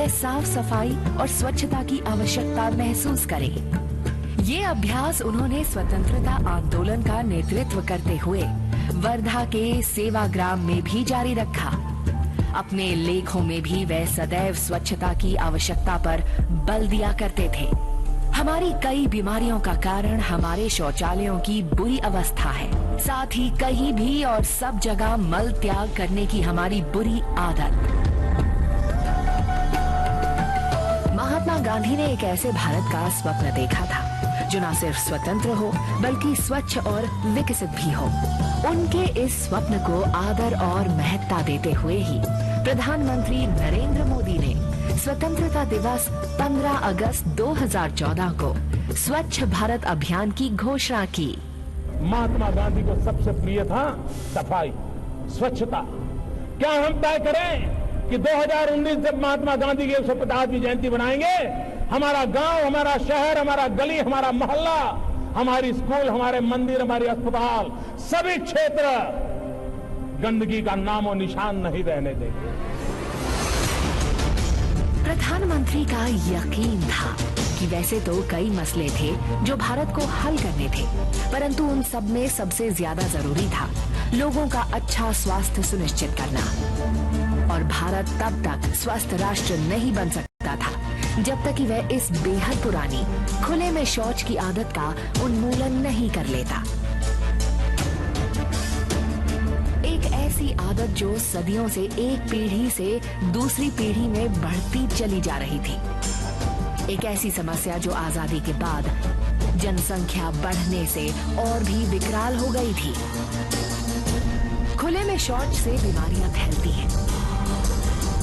वे साफ सफाई और स्वच्छता की आवश्यकता महसूस करें। ये अभ्यास उन्होंने स्वतंत्रता आंदोलन का नेतृत्व करते हुए वर्धा के सेवाग्राम में भी जारी रखा। अपने लेखों में भी वे सदैव स्वच्छता की आवश्यकता पर बल दिया करते थे। हमारी कई बीमारियों का कारण हमारे शौचालयों की बुरी अवस्था है, साथ ही कहीं भी और सब जगह मल त्याग करने की हमारी बुरी आदत। महात्मा गांधी ने एक ऐसे भारत का स्वप्न देखा था जो न सिर्फ स्वतंत्र हो बल्कि स्वच्छ और विकसित भी हो। उनके इस स्वप्न को आदर और महत्ता देते हुए ही प्रधानमंत्री नरेंद्र मोदी ने स्वतंत्रता दिवस 15 अगस्त 2014 को स्वच्छ भारत अभियान की घोषणा की। महात्मा गांधी को सबसे प्रिय था सफाई, स्वच्छता। क्या हम तय करें कि 2019 जब महात्मा गांधी की 150वीं जयंती बनाएंगे, हमारा गांव, हमारा शहर, हमारा गली, हमारा मोहल्ला, हमारी स्कूल, हमारे मंदिर, हमारे अस्पताल, सभी क्षेत्र गंदगी का नामो निशान नहीं रहने देंगे। प्रधानमंत्री का यकीन था कि वैसे तो कई मसले थे जो भारत को हल करने थे, परंतु उन सब में सबसे ज्यादा जरूरी था लोगों का अच्छा स्वास्थ्य सुनिश्चित करना। और भारत तब तक स्वस्थ राष्ट्र नहीं बन सकता था जब तक कि वह इस बेहद पुरानी खुले में शौच की आदत का उन्मूलन नहीं कर लेता। एक ऐसी आदत जो सदियों से एक पीढ़ी से दूसरी पीढ़ी में बढ़ती चली जा रही थी। एक ऐसी समस्या जो आजादी के बाद जनसंख्या बढ़ने से और भी विकराल हो गई थी। खुले में शौच से बीमारियां फैलती हैं,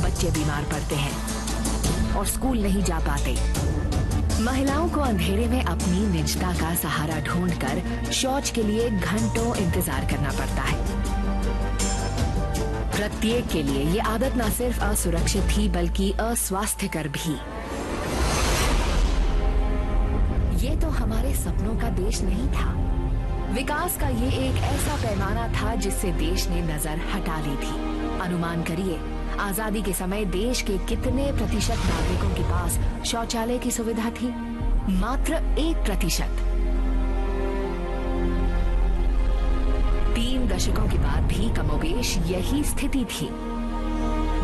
बच्चे बीमार पड़ते हैं और स्कूल नहीं जा पाते। महिलाओं को अंधेरे में अपनी निजता का सहारा ढूंढकर शौच के लिए घंटों इंतजार करना पड़ता है। प्रत्येक के लिए ये आदत न सिर्फ असुरक्षित थी बल्कि अस्वास्थ्यकर भी। ये तो हमारे सपनों का देश नहीं था। विकास का ये एक ऐसा पैमाना था जिससे देश ने नजर हटा ली थी। अनुमान करिए, आजादी के समय देश के कितने प्रतिशत नागरिकों के पास शौचालय की सुविधा थी? मात्र 1%। 3 दशकों के बाद भी कमोबेश यही स्थिति थी।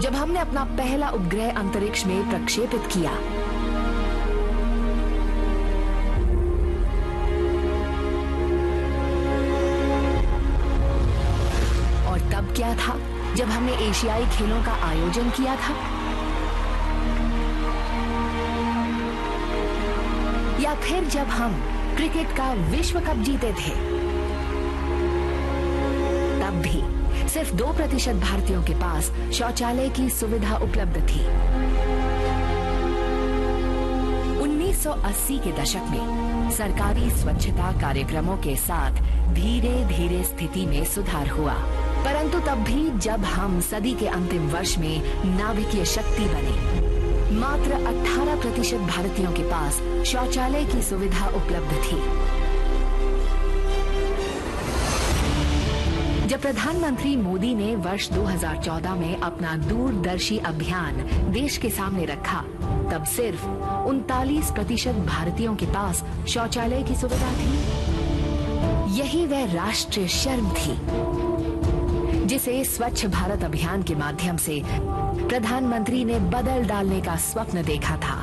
जब हमने अपना पहला उपग्रह अंतरिक्ष में प्रक्षेपित किया, और तब क्या था जब हमने एशियाई खेलों का आयोजन किया था, या फिर जब हम क्रिकेट का विश्व कप जीते थे, तब भी सिर्फ 2% भारतीयों के पास शौचालय की सुविधा उपलब्ध थी। 1980 के दशक में सरकारी स्वच्छता कार्यक्रमों के साथ धीरे धीरे स्थिति में सुधार हुआ, परंतु तब भी जब हम सदी के अंतिम वर्ष में नाभिकीय शक्ति बने, मात्र 18% भारतीयों के पास शौचालय की सुविधा उपलब्ध थी। जब प्रधानमंत्री मोदी ने वर्ष 2014 में अपना दूरदर्शी अभियान देश के सामने रखा, तब सिर्फ 39% भारतीयों के पास शौचालय की सुविधा थी। यही वह राष्ट्रीय शर्म थी जिसे स्वच्छ भारत अभियान के माध्यम से प्रधानमंत्री ने बदल डालने का स्वप्न देखा था।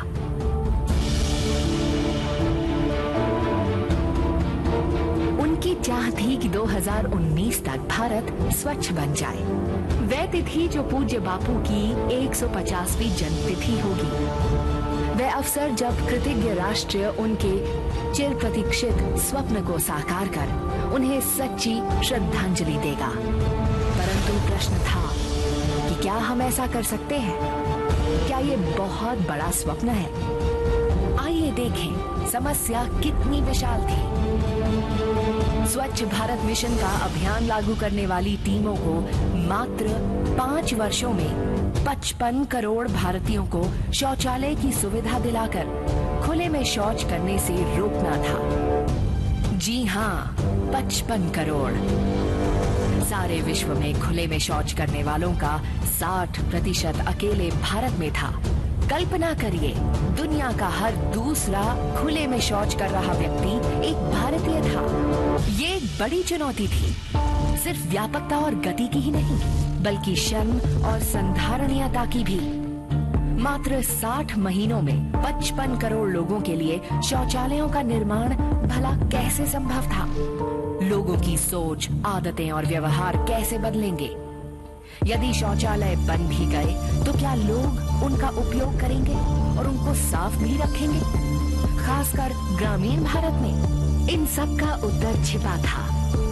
उनकी चाह थी कि 2019 तक भारत स्वच्छ बन जाए। वह तिथि जो पूज्य बापू की 150वीं जन्मतिथि होगी, वह अवसर जब कृतज्ञ राष्ट्र उनके चिर प्रतीक्षित स्वप्न को साकार कर उन्हें सच्ची श्रद्धांजलि देगा। परंतु प्रश्न था कि क्या हम ऐसा कर सकते हैं? क्या ये बहुत बड़ा स्वप्न है? आइए देखें समस्या कितनी विशाल थी। स्वच्छ भारत मिशन का अभियान लागू करने वाली टीमों को मात्र 5 वर्षों में 55 करोड़ भारतीयों को शौचालय की सुविधा दिलाकर खुले में शौच करने से रोकना था। जी हाँ, 55 करोड़। सारे विश्व में खुले में शौच करने वालों का 60% अकेले भारत में था। कल्पना करिए, दुनिया का हर दूसरा खुले में शौच कर रहा व्यक्ति एक भारतीय था। ये एक बड़ी चुनौती थी, सिर्फ व्यापकता और गति की ही नहीं, बल्कि शर्म और संधारणीयता की भी। मात्र 60 महीनों में 55 करोड़ लोगों के लिए शौचालयों का निर्माण भला कैसे संभव था? लोगों की सोच, आदतें और व्यवहार कैसे बदलेंगे? यदि शौचालय बन भी गए तो क्या लोग उनका उपयोग करेंगे और उनको साफ भी रखेंगे, खासकर ग्रामीण भारत में? इन सब का उत्तर छिपा था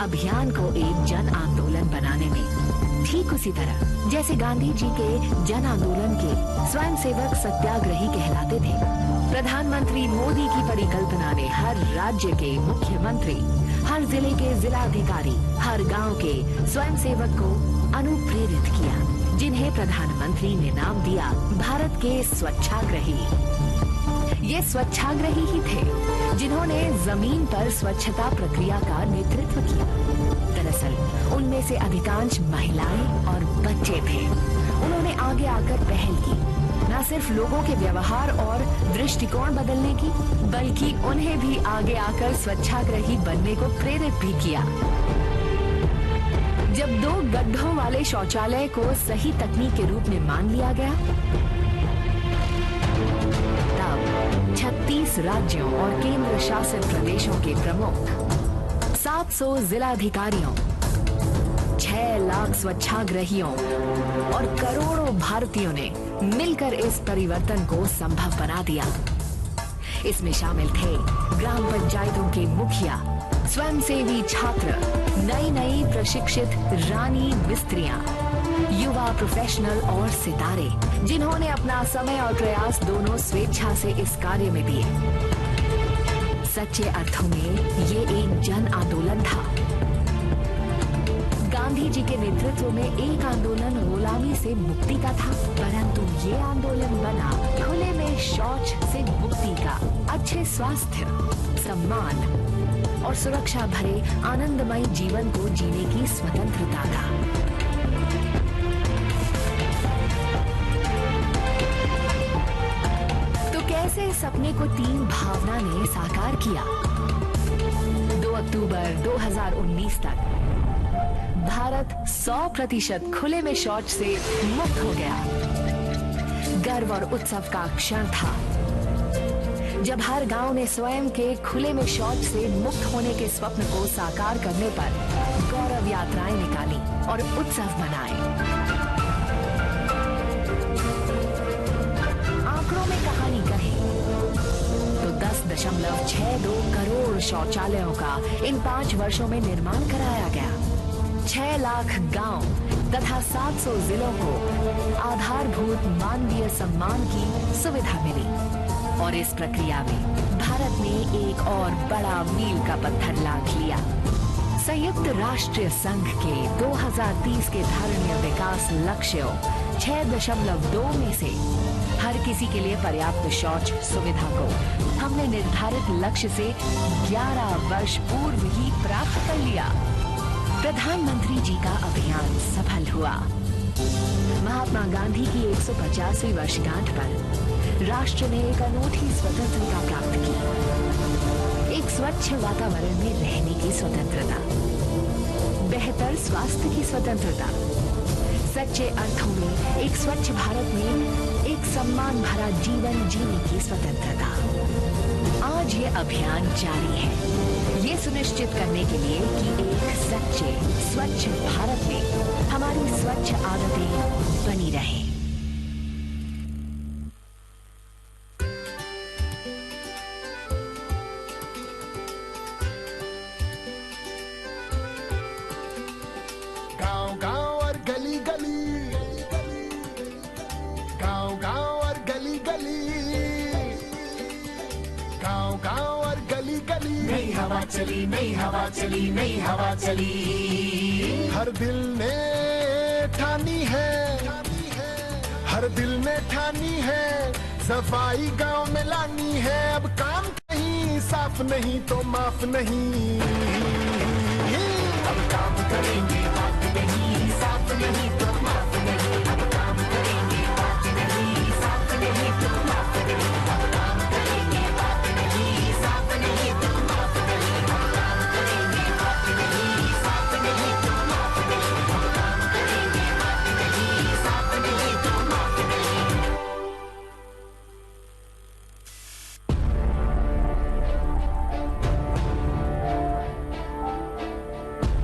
अभियान को एक जन आंदोलन बनाने में। ठीक उसी तरह जैसे गांधी जी के जन आंदोलन के स्वयंसेवक सत्याग्रही कहलाते थे, प्रधानमंत्री मोदी की परिकल्पना ने हर राज्य के मुख्यमंत्री, हर जिले के जिलाधिकारी, हर गांव के स्वयंसेवक को अनुप्रेरित किया, जिन्हें प्रधानमंत्री ने नाम दिया भारत के स्वच्छाग्रही। ये स्वच्छाग्रही ही थे जिन्होंने जमीन पर स्वच्छता प्रक्रिया का नेतृत्व किया। दरअसल उनमें से अधिकांश महिलाएं और बच्चे थे। उन्होंने आगे आकर पहल की, न सिर्फ लोगों के व्यवहार और दृष्टिकोण बदलने की, बल्कि उन्हें भी आगे आकर स्वच्छाग्रही बनने को प्रेरित भी किया। जब 2 गड्ढों वाले शौचालय को सही तकनीक के रूप में मान लिया गया, तब 36 राज्यों और केंद्र शासित प्रदेशों के प्रमुख, 700 जिलाधिकारियों, 6 लाख स्वच्छाग्रहियों और करोड़ों भारतीयों ने मिलकर इस परिवर्तन को संभव बना दिया। इसमें शामिल थे ग्राम पंचायतों के मुखिया, स्वयंसेवी छात्र, नई प्रशिक्षित रानी मिस्त्रियां, युवा प्रोफेशनल और सितारे, जिन्होंने अपना समय और प्रयास दोनों स्वेच्छा से इस कार्य में दिए। सच्चे अर्थों में ये एक जन आंदोलन था। गांधी जी के नेतृत्व में एक आंदोलन गुलामी से मुक्ति का था, परंतु ये आंदोलन बना खुले में शौच से मुक्ति का, अच्छे स्वास्थ्य, सम्मान और सुरक्षा भरे आनंदमय जीवन को जीने की स्वतंत्रता का। तो कैसे इस सपने को टीम भावना ने साकार किया? 2 अक्टूबर 2019 तक भारत 100% खुले में शौच से मुक्त हो गया। गर्व और उत्सव का क्षण था जब हर गांव ने स्वयं के खुले में शौच से मुक्त होने के स्वप्न को साकार करने पर गौरव यात्राएं निकाली और उत्सव मनाए। आंकड़ों में कहानी कहे तो 10.62 करोड़ शौचालयों का इन 5 वर्षों में निर्माण कराया गया। 6 लाख गांव तथा 700 जिलों को आधारभूत मानवीय सम्मान की सुविधा मिली और इस प्रक्रिया में भारत ने एक और बड़ा मील का पत्थर लांघ लिया। संयुक्त राष्ट्र संघ के 2030 के धारणीय विकास लक्ष्यों 6.2 में से हर किसी के लिए पर्याप्त शौच सुविधा को हमने निर्धारित लक्ष्य से 11 वर्ष पूर्व ही प्राप्त कर लिया। प्रधानमंत्री जी का अभियान सफल हुआ। महात्मा गांधी की 150वीं वर्षगांठ पर राष्ट्र ने एक अनूठी स्वतंत्रता प्राप्त की। एक स्वच्छ वातावरण में रहने की स्वतंत्रता, बेहतर स्वास्थ्य की स्वतंत्रता, सच्चे अर्थों में एक स्वच्छ भारत में एक सम्मान भरा जीवन जीने की स्वतंत्रता। आज ये अभियान जारी है, ये सुनिश्चित करने के लिए कि एक सच्चे स्वच्छ भारत में हमारी स्वच्छ आदतें बनी रहें। गांव गांव और गली गली, गांव गांव और गली गली, गांव गांव और गली गली, नई हवा चली, नई हवा चली, नई हवा चली। हर दिल ने ठानी है, हर दिल ने ठानी है, सफाई गांव में लानी है। अब काम कहीं साफ नहीं तो माफ नहीं, अब काम करेंगे बात नहीं, साफ नहीं तो माफ नहीं। अब काम करेंगे बात नहीं, साफ नहीं तो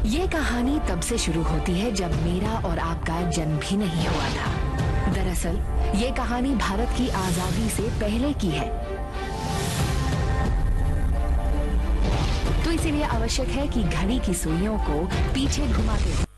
ये कहानी तब से शुरू होती है जब मेरा और आपका जन्म भी नहीं हुआ था। दरअसल ये कहानी भारत की आजादी से पहले की है। तो इसीलिए आवश्यक है कि घड़ी की सुइयों को पीछे घुमाते